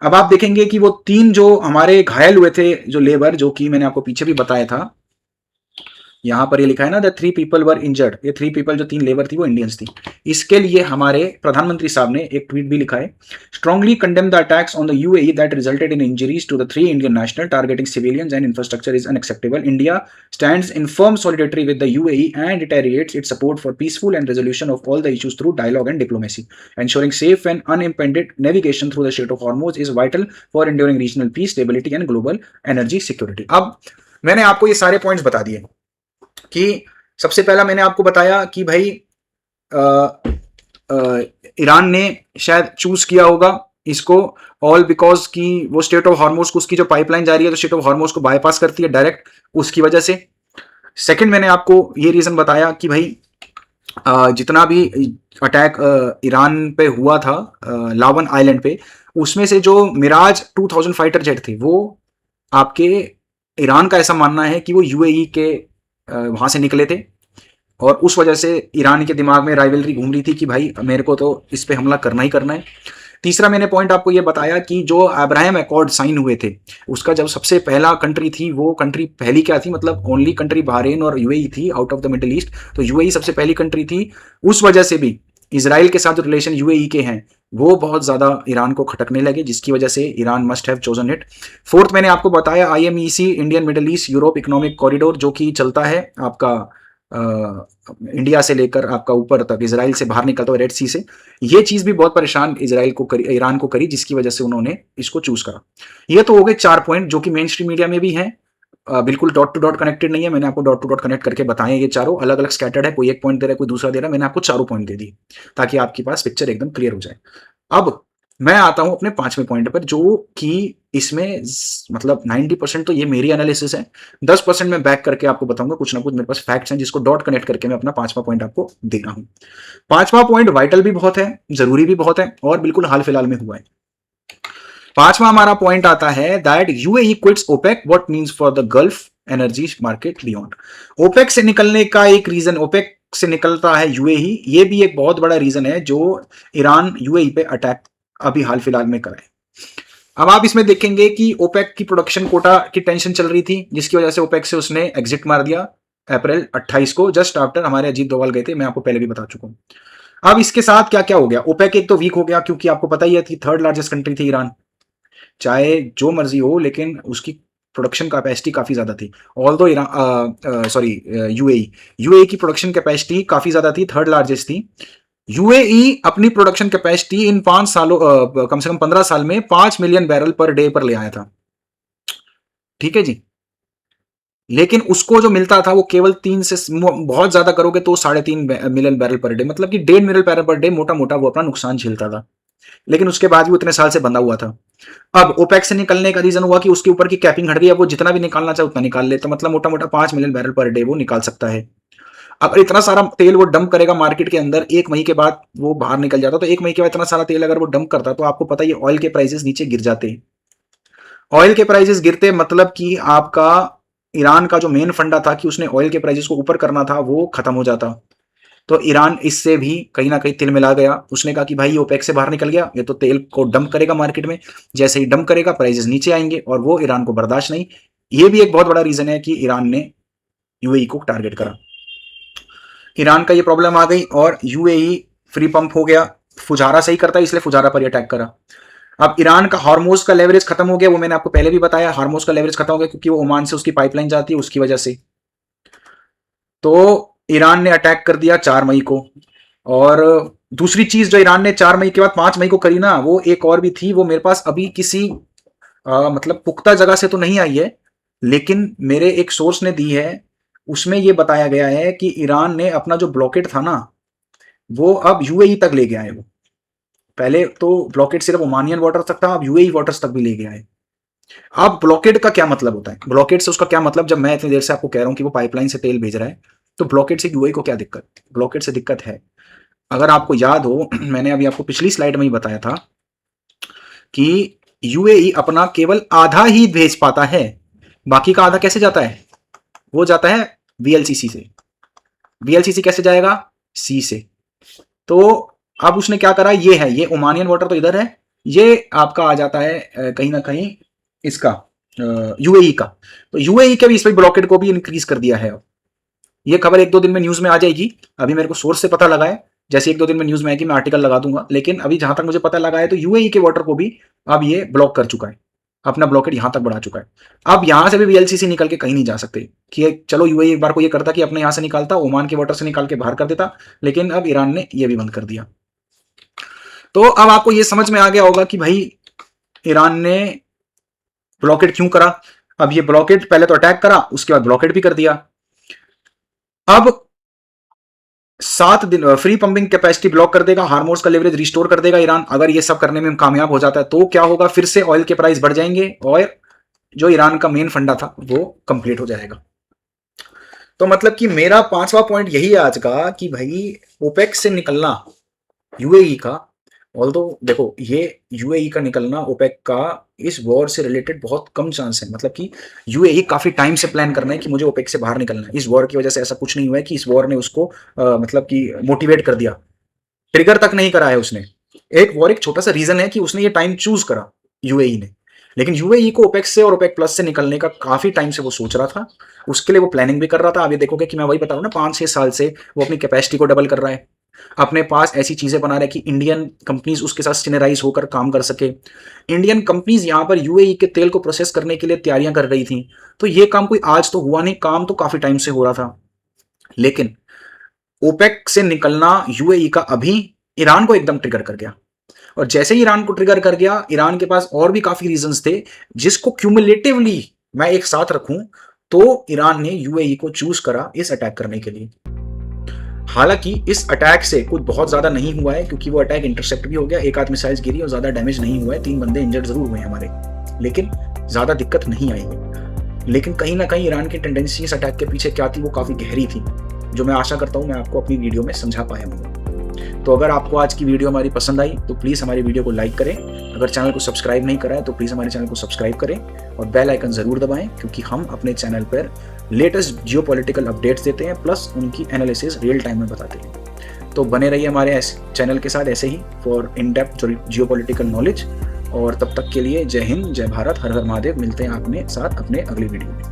अब आप देखेंगे कि वो 3 जो हमारे घायल हुए थे, जो लेबर, जो कि मैंने आपको पीछे भी बताया था, यहां पर ये लिखा है ना, द 3 पीपल वर इंजर्ड, ये 3 पीपल जो 3 लेबर थी वो इंडियंस थी। इसके लिए हमारे प्रधानमंत्री साहब ने एक ट्वीट भी लिखा है, strongly condemn the attacks on the UAE that resulted in injuries to the 3 Indian national targeting civilians and infrastructure is unacceptable. India stands in firm solidarity with the UAE and reiterates its support for peaceful and resolution of all the issues through dialogue and diplomacy, ensuring safe and unimpeded navigation through the Strait of Hormuz is vital for enduring regional peace, stability and global energy security। अब मैंने आपको ये सारे पॉइंट्स बता दिए कि सबसे पहला मैंने आपको बताया कि भाई ईरान ने शायद चूज किया होगा इसको, ऑल बिकॉज कि वो स्टेट ऑफ हॉर्मोज को, उसकी जो पाइपलाइन जा रही है तो स्टेट ऑफ हॉर्मोज को बाईपास करती है डायरेक्ट, उसकी वजह से। सेकंड मैंने आपको ये रीजन बताया कि भाई जितना भी अटैक ईरान पे हुआ था लावन आइलैंड पे, उसमें से जो मिराज 2000 फाइटर जेट थे, वो आपके, ईरान का ऐसा मानना है कि वो यूएई के वहां से निकले थे, और उस वजह से ईरान के दिमाग में राइवलरी घूम रही थी कि भाई मेरे को तो इस पे हमला करना ही करना है। तीसरा मैंने पॉइंट आपको ये बताया कि जो अब्राहम अकॉर्ड साइन हुए थे, उसका जब सबसे पहला कंट्री थी, वो कंट्री पहली क्या थी, मतलब ओनली कंट्री बहरीन और यूएई थी out of the middle east. तो यूएई सबसे पहली कंट्री थी, उस वजह से भी इसराइल के साथ जो रिलेशन यूएई के हैं वो बहुत ज्यादा ईरान को खटकने लगे, जिसकी वजह से Iran must have chosen it. Fourth मैंने आपको बताया IMEC, Indian middle east Europe economic corridor, जो कि चलता है आपका इंडिया से लेकर आपका ऊपर तक, इसराइल से बाहर निकलता हुआ रेड सी से। ये चीज भी बहुत परेशान इसराइल को करी, ईरान को करी, जिसकी वजह से उन्होंने इसको चूज करा। ये तो हो गए 4 पॉइंट जो कि मेन स्ट्रीम मीडिया में भी हैं, बिल्कुल डॉट टू डॉट कनेक्टेड नहीं है। मैंने आपको डॉट टू डॉट कनेक्ट करके बताए, ये चारों अलग अलग स्कैटर्ड है, कोई एक पॉइंट दे रहा है, कोई दूसरा दे रहा है, मैंने आपको चारों पॉइंट दे दिए ताकि आपके पास पिक्चर एकदम क्लियर हो जाए। अब मैं आता हूं अपने 5वें पॉइंट पर, जो कि इसमें मतलब 90% तो ये मेरी एनालिसिस है, 10% मैं बैक करके आपको बताऊंगा, कुछ ना कुछ मेरे पास फैक्ट्स हैं जिसको डॉट कनेक्ट करके मैं अपना 5वां पॉइंट आपको दे रहा हूं। 5वां पॉइंट वाइटल भी बहुत है, जरूरी भी बहुत है, और बिल्कुल हाल फिलहाल में हुआ है। 5वां हमारा पॉइंट आता है that UAE quits OPEC, what means for the gulf energy market beyond. OPEC से निकलने का एक रीजन, ओपेक से निकलता है यूएई, ये भी एक बहुत बड़ा रीजन है जो ईरान यूएई पे अटैक अभी हाल फिलहाल में कराए। अब आप इसमें देखेंगे कि ओपेक की प्रोडक्शन कोटा की टेंशन चल रही थी, जिसकी वजह से ओपेक से उसने एग्जिट मार दिया अप्रैल 28 को, जस्ट आफ्टर हमारे अजीत डोभाल गए थे, मैं आपको पहले भी बता चुका हूं। अब इसके साथ क्या क्या हो गया, ओपेक एक तो वीक हो गया, क्योंकि आपको पता ही है थी 3rd लार्जेस्ट कंट्री थी ईरान, चाहे जो मर्जी हो, लेकिन उसकी प्रोडक्शन कैपेसिटी काफी ज्यादा थी। ऑल दो ईरान, सॉरी यूएई की प्रोडक्शन कैपेसिटी काफी ज्यादा थी, 3rd लार्जेस्ट थी। यूएई अपनी प्रोडक्शन कैपेसिटी इन 5 सालों, कम से कम 15 साल में 5 मिलियन बैरल पर डे पर ले आया था, ठीक है जी। लेकिन उसको जो मिलता था वो केवल 3 से, बहुत ज्यादा करोगे तो 3.5 मिलियन बैरल पर डे, मतलब कि 1.5 मिलियन बैरल पर डे मोटा मोटा वो अपना नुकसान झेलता था। लेकिन उसके बाद भी उतने साल से बंधा हुआ था। अब ओपेक से निकलने का रीजन हुआ कि उसके ऊपर की कैपिंग हट गई, अब वो जितना भी निकालना चाहे उतना निकाल ले, तो मतलब मोटा मोटा 5 मिलियन बैरल पर डे वो निकाल सकता है। अगर इतना सारा तेल वो डंप करेगा मार्केट के अंदर, 1 मई के बाद वो बाहर निकल जाता, तो 1 मई के बाद इतना सारा तेल अगर वो डंप करता, तो आपको पता है ऑयल के प्राइसेस नीचे गिर जाते। ऑयल के प्राइसेस गिरते मतलब कि आपका ईरान का जो मेन फंडा था कि उसने ऑयल के प्राइसेस को ऊपर करना था, वो खत्म हो जाता। तो ईरान इससे भी कहीं ना कहीं तिल मिला गया। उसने कहा कि भाई ये ओपेक से बाहर निकल गया, ये तो तेल को डंप करेगा मार्केट में, जैसे ही डंप करेगा प्राइसेस नीचे आएंगे, और वो ईरान को बर्दाश्त नहीं। ये भी एक बहुत बड़ा रीजन है कि ईरान ने यूएई को टारगेट करा। ईरान का ये प्रॉब्लम आ गई और यूएई फ्री पंप हो गया, फुजारा सही करता है इसलिए फुजारा पर अटैक करा। अब ईरान का हार्मोज का लेवरेज खत्म हो गया, वो मैंने आपको पहले भी बताया, हार्मोज का लेवरेज खत्म हो गया क्योंकि वो ओमान से उसकी पाइपलाइन जाती है, उसकी वजह से। तो ईरान ने अटैक कर दिया 4 मई को। और दूसरी चीज जो ईरान ने 4 मई के बाद 5 मई को करी ना, वो एक और भी थी, वो मेरे पास अभी किसी मतलब पुख्ता जगह से तो नहीं आई है, लेकिन मेरे एक सोर्स ने दी है। उसमें ये बताया गया है कि ईरान ने अपना जो ब्लॉकेट था ना, वो अब यूएई तक ले गया है। वो पहले तो ब्लॉकेट सिर्फ ओमानियन वाटर तक था, अब यूएई वाटर्स तक भी ले गया है। अब ब्लॉकेट का क्या मतलब होता है, ब्लॉकेट से उसका क्या मतलब, जब मैं इतनी देर से आपको कह रहा हूं कि वो पाइपलाइन से तेल भेज रहा है, तो ब्लॉकेट से यूएई को क्या दिक्कत? ब्लॉकेट से दिक्कत है, अगर आपको याद हो मैंने अभी आपको पिछली स्लाइड में ही बताया था कि यूएई अपना केवल आधा ही भेज पाता है, बाकी का आधा कैसे जाता है? वो जाता है वीएलसीसी से। वीएलसीसी कैसे जाएगा? सी से। तो अब उसने क्या करा, ये है, ये ओमानियन वाटर तो इधर है, ये आपका आ जाता है कहीं ना कहीं इसका यूएई का। तो यूएई के भी इस पर ब्लॉकेट को भी इंक्रीज कर दिया है। ये खबर 1-2 दिन में न्यूज में आ जाएगी, अभी मेरे को सोर्स से पता लगा है, जैसे 1-2 दिन में न्यूज में आएगी मैं आर्टिकल लगा दूंगा। लेकिन अभी जहां तक मुझे पता लगा है तो यूएई के वाटर को भी अब ये ब्लॉक कर चुका है, अपना ब्लॉकेट यहां तक बढ़ा चुका है। अब यहां से भी वीएलसीसी निकल के कहीं नहीं जा सकते कि चलो यूएई एक बार को ये करता कि अपने यहां से निकालता, ओमान के वाटर से निकाल के बाहर कर देता, लेकिन अब ईरान ने ये भी बंद कर दिया। तो अब आपको ये समझ में आ गया होगा कि भाई ईरान ने ब्लॉकेट क्यों करा। अब ये ब्लॉकेट पहले तो अटैक करा, उसके बाद ब्लॉकेट भी कर दिया। अब 7 दिन फ्री पंपिंग कैपेसिटी ब्लॉक कर देगा, हार्मोन्स का लेवरेज रिस्टोर कर देगा ईरान। अगर ये सब करने में कामयाब हो जाता है तो क्या होगा, फिर से ऑयल के प्राइस बढ़ जाएंगे और जो ईरान का मेन फंडा था वो कंप्लीट हो जाएगा। तो मतलब कि मेरा 5वां पॉइंट यही है आज का कि भाई ओपेक से निकलना यूएई का, ऑल्दो देखो ये यूएई का निकलना ओपेक का इस वॉर से रिलेटेड बहुत कम चांस है। मतलब कि यूएई काफी टाइम से प्लान करना है कि मुझे ओपेक से बाहर निकलना है। इस वॉर की वजह से ऐसा कुछ नहीं हुआ है कि इस वॉर ने उसको मतलब कि मोटिवेट कर दिया, ट्रिगर तक नहीं करा है उसने। एक वॉर एक छोटा सा रीजन है कि उसने ये टाइम चूज करा यूएई ने, लेकिन यूएई को ओपेक से और ओपेक प्लस से निकलने का काफी टाइम से वो सोच रहा था, उसके लिए वो प्लानिंग भी कर रहा था। आप ये देखोगे कि मैं वही बता रहा हूँ ना, 5-6 साल से वो अपनी कैपेसिटी को डबल कर रहा है, अपने पास ऐसी चीजें बना रहा है कि इंडियन कंपनीज उसके साथ सिनेराइज होकर काम कर सके। इंडियन कंपनीज यहां पर यूएई के तेल को प्रोसेस करने के लिए तैयारियां कर रही थी। तो ये काम कोई आज तो हुआ नहीं, काम तो काफी टाइम से हो रहा था। लेकिन ओपेक से निकलना यूएई का अभी ईरान को एकदम ट्रिगर कर गया, और जैसे ही ईरान को ट्रिगर कर गया, ईरान के पास और भी काफी रीजंस थे जिसको क्यूमुलेटिवली मैं एक साथ रखूं तो ईरान ने यूएई को चूज करा इस अटैक करने के लिए। हालांकि इस अटैक से कुछ बहुत ज्यादा नहीं हुआ है क्योंकि वो अटैक इंटरसेप्ट भी हो गया, 1-8 मिसाइल्स गिरी और ज्यादा डैमेज नहीं हुआ है, 3 बंदे इंजर्ड जरूर हुए हमारे, लेकिन ज्यादा दिक्कत नहीं आई। लेकिन कहीं ना कहीं ईरान की टेंडेंसी इस अटैक के पीछे क्या थी, वो काफी गहरी थी, जो मैं आशा करता हूं मैं आपको अपनी वीडियो में समझा पाया हूँ। तो अगर आपको आज की वीडियो हमारी पसंद आई तो प्लीज़ हमारी वीडियो को लाइक करें, अगर चैनल को सब्सक्राइब नहीं करा है तो प्लीज़ हमारे चैनल को सब्सक्राइब करें और बेल आइकन ज़रूर दबाएं, क्योंकि हम अपने चैनल पर लेटेस्ट जियोपॉलिटिकल अपडेट्स देते हैं, प्लस उनकी एनालिसिस रियल टाइम में बताते हैं। तो बने रहिए हमारे चैनल के साथ ऐसे ही for in depth geopolitical knowledge. और तब तक के लिए जय हिंद, जय भारत, हर हर महादेव। मिलते हैं आपने साथ अपने अगली वीडियो में।